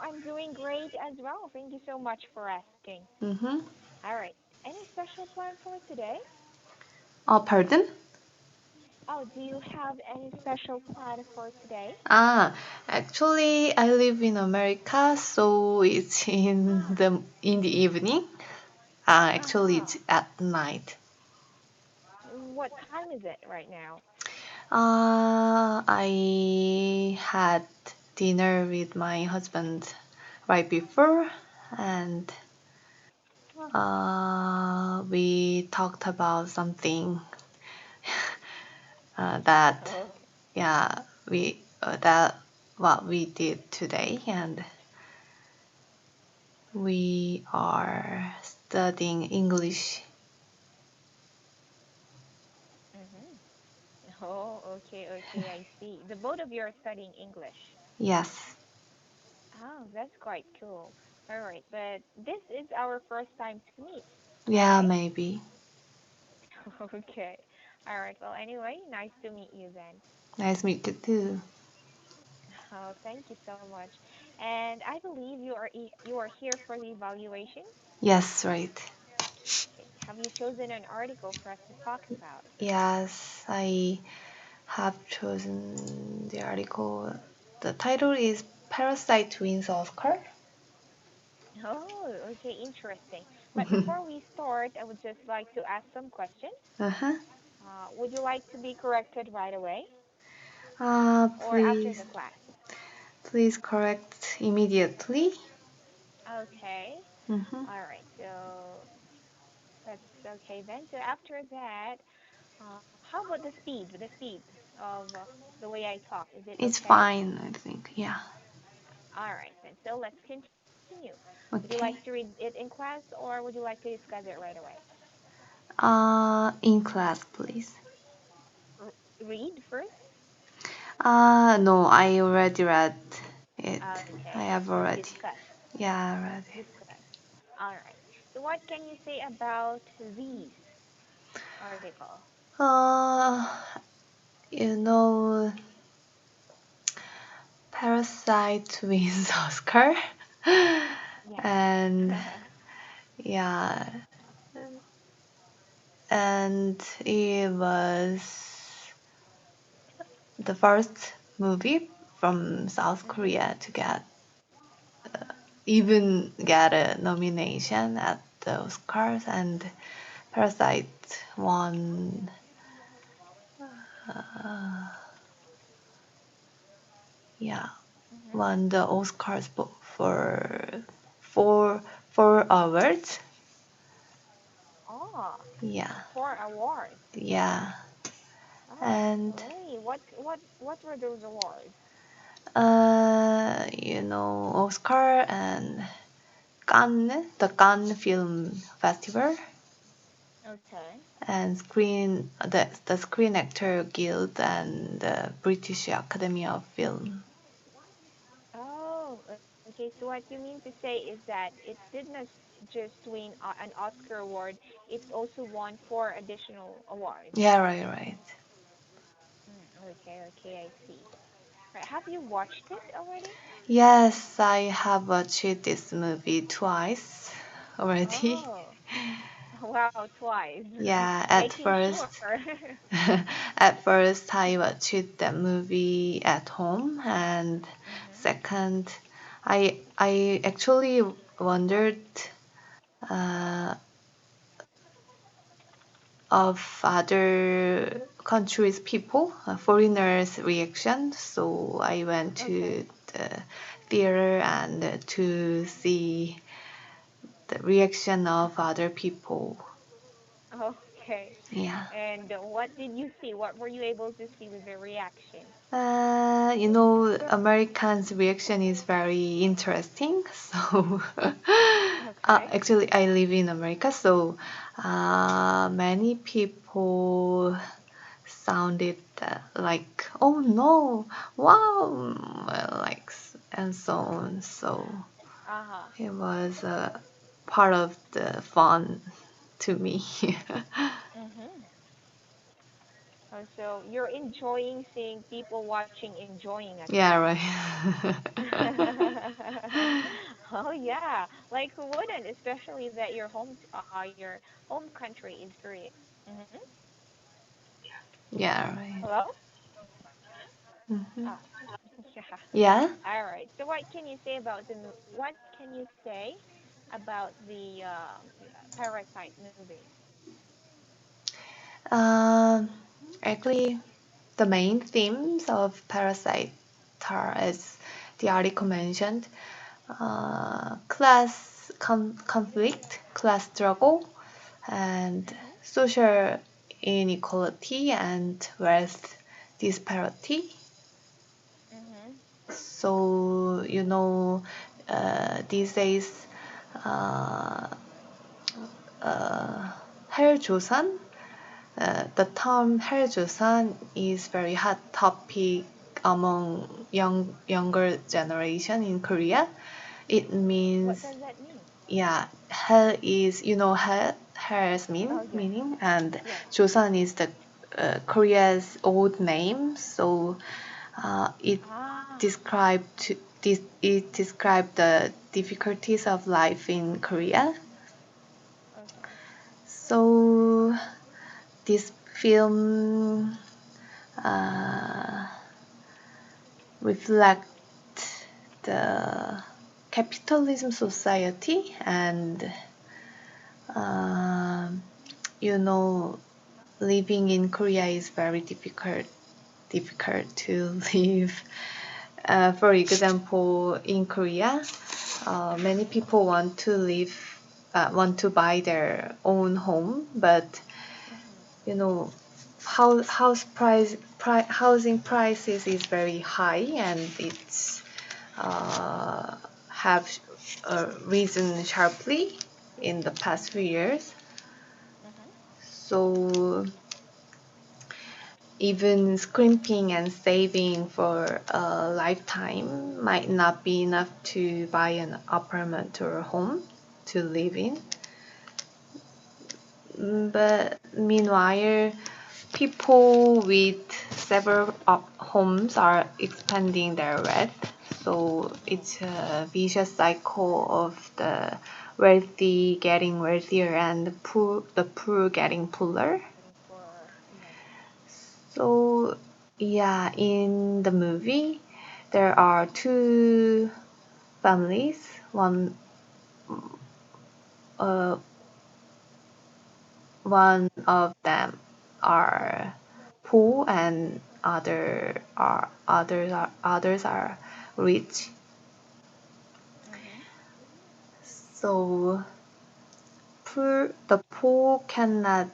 I'm doing great as well. Thank you so much for asking. Mm-hmm. All right. Any special plan for today? Oh, pardon? Oh, do you have any special plan for today? Ah, actually, I live in America, so it's Ah, in the evening. Actually, uh-huh. it's at night. What time is it right now? I had dinner with my husband right before, and Uh-huh. we talked about something that Okay. yeah we that what we did today, and we are studying English. Mm-hmm. Oh, okay, I see. The both of you are studying English. Yes, Oh, that's quite cool. All right, but this is our first time to meet, yeah, right? maybe. Okay. All right. Well, anyway, nice to meet you then. Nice meet you too. Oh, thank you so much. And I believe you are here for the evaluation. Yes, right. Okay. Have you chosen an article for us to talk about? Yes, I have chosen the article. The title is Parasite Wins Oscar. Oh, okay, interesting. But before we start, I would just like to ask some questions. Uh-huh. Would you like to be corrected right away or after Please, the class? please correct immediately. Okay. Mm-hmm. All right. So that's okay then. So after that, how about the speed? The speed of the way I talk, is it It's okay? fine, I think. Yeah. All right then. So let's continue. Would you Okay. like to read it in class or would you like to discuss it right away? In class, please. Read first. No, I already read it. I Okay. have So already. discuss. Yeah, I read it. Discuss. All right. So what can you say about these article? Uh, you know, Parasite wins Oscar, and Yeah. yeah, and it was the first movie from South Mhm. Korea to get a nomination at the Oscars, and Parasite uh, yeah, Mhm. won the Oscars for four four awards. Oh, Yeah, 4 awards. yeah, Oh, and really? What were those awards? Oscar and Cannes, the Cannes Film Festival, Okay. and the Screen Actor Guild and the British Academy of Film. Oh, okay. So what you mean to say is that it did not just win an Oscar award, it also won 4 additional awards. Yeah, right, right. Okay, I see. Right, have you watched it already? Yes, I have watched this movie twice already. Oh, wow, twice. Yeah, Making sure. at first I watched the movie at home, and Mhm. second, I actually wondered uh, of other countries' people, foreigners' reaction. So I went Okay. to the theater and to see the reaction of other people. Okay. Yeah. And what did you see? What were you able to see with the reaction? Americans' reaction is very interesting. So, Okay. actually, I live in America, so many people sounded like, "Oh no, wow," and so on. So Uh-huh. it was part of the fun to me. Mhm. Oh, so you're enjoying seeing people watching enjoying as Yeah, well. right. Oh yeah, like who wouldn't? Especially that your home country is Korea. Mm-hmm. Yeah, right. Hello? Hmm. Ah, yeah. Yeah. All right. So what can you say about what can you say about the Parasite movie? Um, Actually, the main themes of Parasite are, as the article mentioned, conflict, class struggle, and Mm-hmm. social inequality and wealth disparity. Mm-hmm. So, these days, uh, uh, 헬조선, the term 헬조선 is very hot topic among younger generation in Korea. It What means, does that mean? yeah, hell is, hell's Oh yes, meaning, and yes. Joseon is the Korea's old name. So it Ah, it described the difficulties of life in Korea. okay. So this film uh, reflect the capitalism society, and um, you know living in Korea is very difficult to live. For example, in Korea, many people want to buy their own home, but Mm-hmm. housing prices is very high, and it's uh, have risen sharply in the past few years. Mm-hmm. So even scrimping and saving for a lifetime might not be enough to buy an apartment or a home to live in. But meanwhile, people with several homes are expanding their wealth. So it's Mm-hmm. a vicious cycle of the wealthy getting wealthier and the poor getting poorer. Getting poorer. Yes. So, yeah, in the movie, there are two families. Uh, One of them are poor, and others are rich. Mm-hmm. So, the poor cannot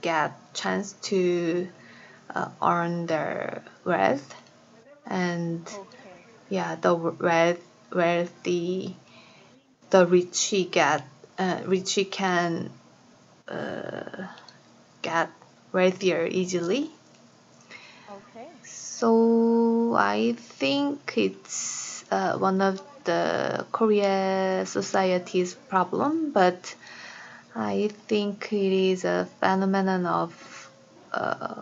get chance to earn their wealth, and Okay. yeah, the wealthy, the rich can uh, get wealthier easily. Okay. So I think it's one of the Korea society's problem, but I think it is a phenomenon of uh,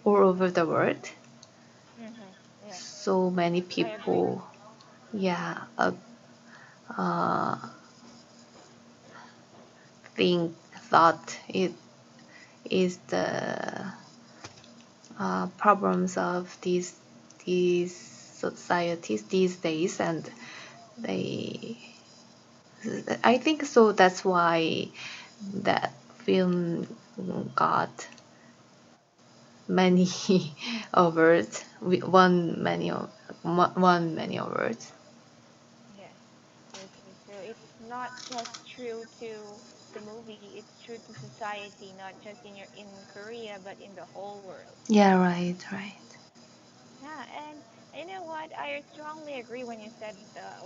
all over the world. Mm-hmm. Yes, So many I agree. people, yeah, uh, thought it is the problems of these societies these days, and they I think so that's why that film got many awards. We won many awards. Yes. Okay. So it's not just true to the movie, it's true to society, not just in Korea, but in the whole world. Yeah, right. Yeah, and you know what? I strongly agree when you said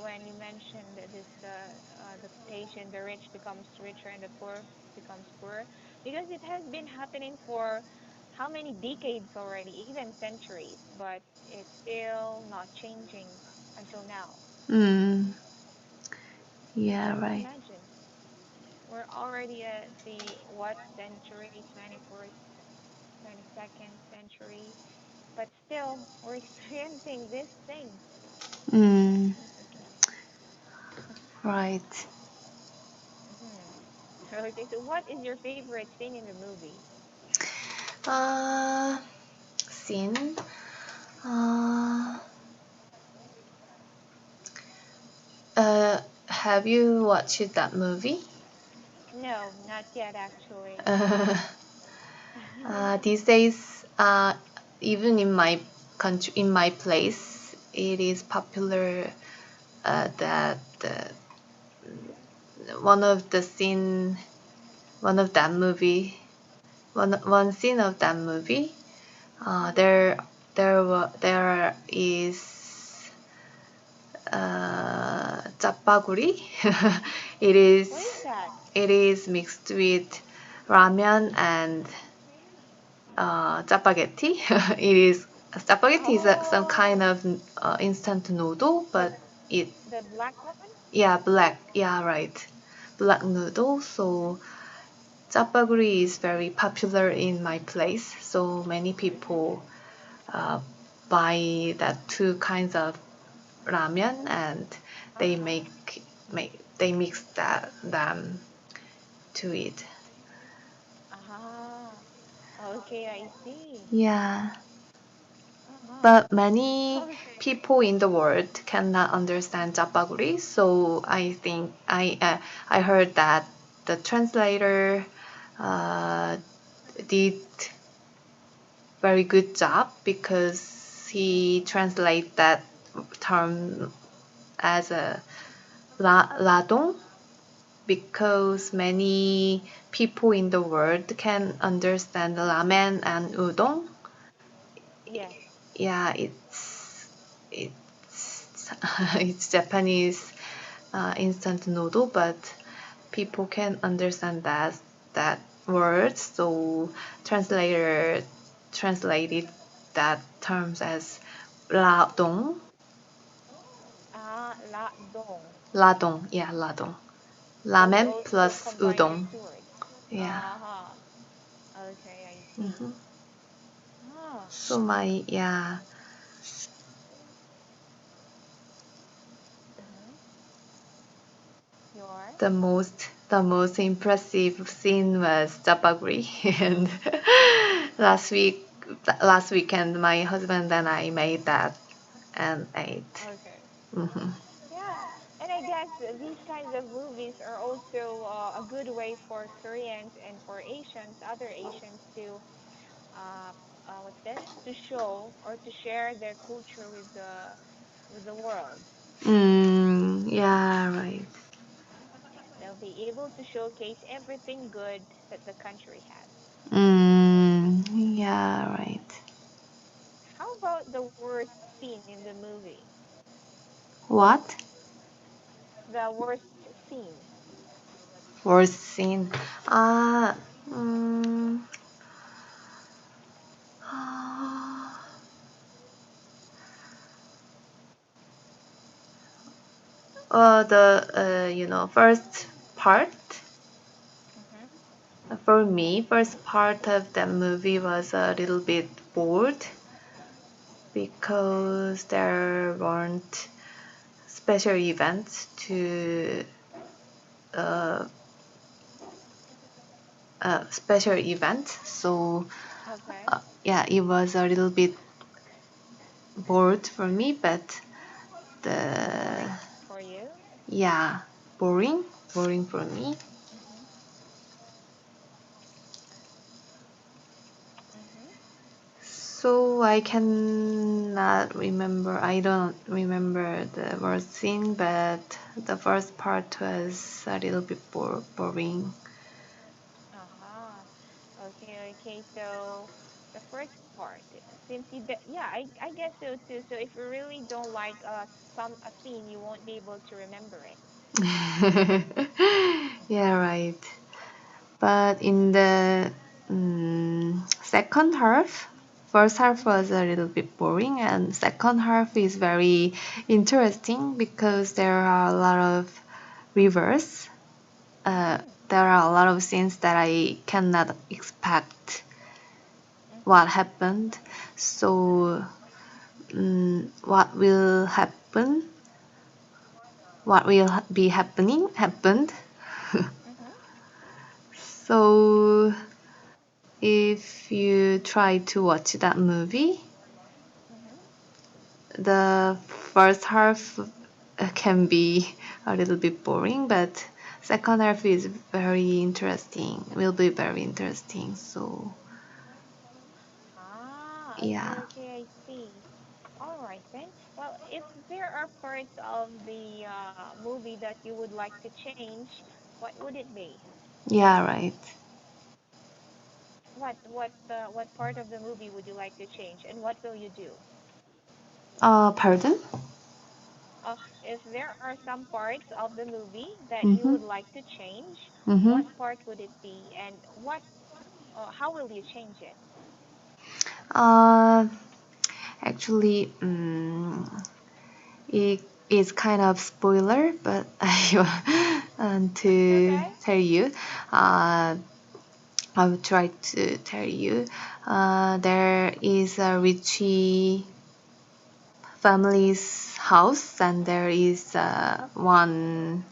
when you mentioned that this the quotation, the rich becomes richer and the poor becomes poorer, because it has been happening for how many decades already, even centuries, but it's still not changing until now. Mm, yeah, right. Imagine we're already at the what century, 21st, 22nd century, but still we're experiencing these things. Mm, Right. Okay, so what is your favorite scene in the movie? Uh, Scene. Uh, have you watched that movie? No, not yet actually. These days, even in my country, in my place, it is popular that one of the scene, one of that movie, one scene of that movie, Mhm. there is 짜파구리. it What is is that? it is mixed with ramen and 짜파게티. it is Spaghetti is some kind Oh, of instant noodle, the but it the black one? yeah black yeah right black noodle. So 짜파구리 is very popular in my place. So many people uh, buy that two kinds of ramen and they Uh-huh. they mix that them to it. Ah, okay, I see. Yeah, Uh-huh. but many Okay. people in the world cannot understand Japaguri, so I think I heard that the translator uh, did very good job because he translate that term as a ladong because many people in the world can understand ramen and udon. Yes. Yeah, it's it's Japanese instant noodle, but people can understand that word. So translator translated that terms as ladong, Ah, la dong. ladong, yeah, ladong, So he ramen also plus combined those udon, two words. yeah. Uh-huh. Okay, I see. hmm Ah. So my yeah, Uh-huh. Your? the most impressive scene was Japaguri and last week last weekend my husband and I made that and ate. Okay. hmm Yeah. And I guess these kinds of movies are also a good way for Koreans and for Asians, other Asians to uh, what's this? To show or to share their culture with the world. Yeah, right. They'll be able to showcase everything good that the country has. Yeah, right. How about the worst scene in the movie? What? The worst scene. Worst scene? Ah, mm, the first part. Mhm. For me, first part of that movie was a little bit bored Okay. because there weren't special events to uh, special event. So Okay. yeah, it was a little bit bored for me, but the Boring for you? yeah, boring, boring for me. Mhm. Mhm. So I cannot remember. I don't remember the worst scene, but the first part was a little bit boring. Uh-huh. Okay, okay. So the first part, since yeah, I guess so too. So if you really don't like a scene, you won't be able to remember it. Yeah, right. But in the second half, first half Mhm. was a little bit boring, and second half is very interesting because there are a lot of rivers. Mhm. There are a lot of scenes that I cannot expect Mhm. what happened. So, what will happen? what will be happened. Mhm. So if you try to watch that movie, Mhm. the first half can be a little bit boring, but second half is very interesting. Will be very interesting. So Ah, yeah, okay, okay, I see. All right then. Well, if there are parts of the movie that you would like to change, what would it be? yeah, right. What part of the movie would you like to change, and what will you do? Pardon? If there are some parts of the movie that you Mm-hmm. would like to change, Mm-hmm. what part would it be, and how will you change it? Uh, Actually, it is kind of spoiler, but I want to Okay. tell you. Uh, I will try to tell you. There is a Richie family's house, and there is one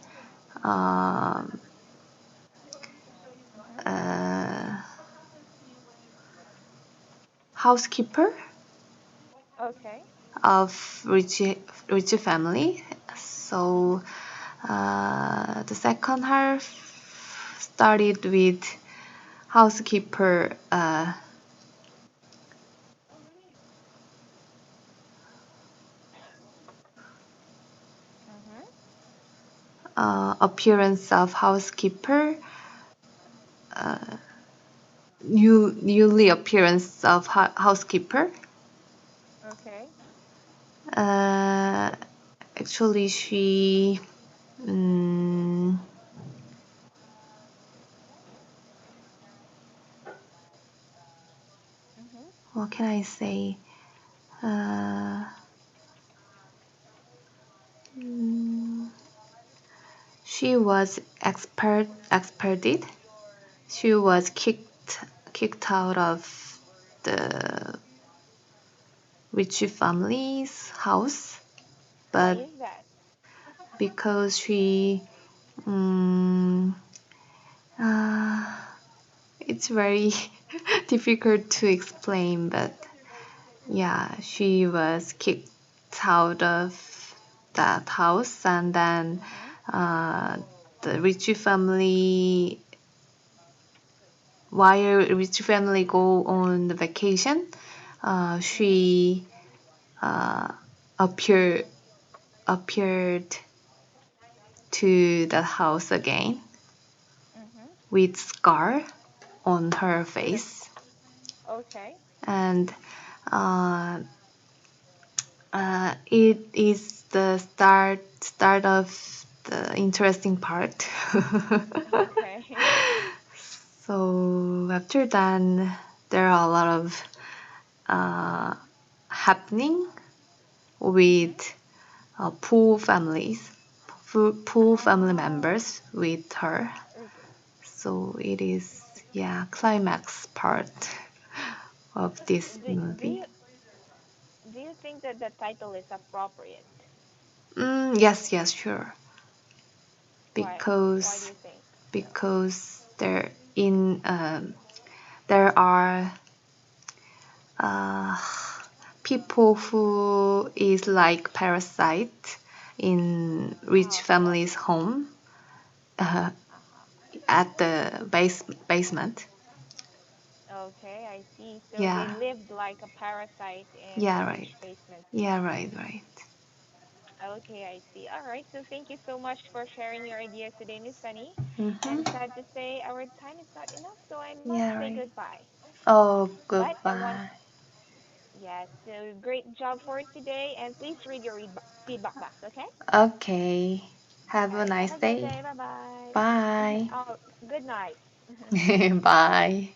um, Mhm. uh, housekeeper Okay. of Richie family. So the second half started with housekeeper Mhm. appearance of housekeeper, newly appearance of housekeeper. Okay. Uh, Actually, she. Um, Mhm. what can I say? Uh, mm, she was experded. She was kicked out of the Ritchie family's house, Why but is that? because she um, uh, it's very difficult to explain, but yeah, she was kicked out of that house, and then Mhm. uh, the Ritchie family, while Ritchie family go on the vacation, Mhm. she uh, appear, appeared to that house again Mhm. with scar on her With face, okay. and it is the start of the interesting part. Okay. So after that, there are a lot of uh, happening with Mhm. poor families, poor family Oh. members with her. Okay. So it is, yeah, climax part of this Do movie. you think that the title is appropriate? Yes, yes, sure. Why? Why do Because you think so? there in there are uh, people who is like parasite in rich Oh, okay. family's home uh, at the basement. Okay, I see. So they Yeah, lived like a parasite in yeah, the right. rich basement. Yeah, right, right. Okay, I see. All right. So thank you so much for sharing your ideas today, Miss Sunny. And Mm-hmm. sad to say, our time is not enough, so I must Yeah, say right. goodbye. Oh, But I want, goodbye. yes, so great job for today, and please read your feedback box, okay? Okay. Have All a right. Have nice a good day. day. Bye bye. Bye. Oh, good night. Bye.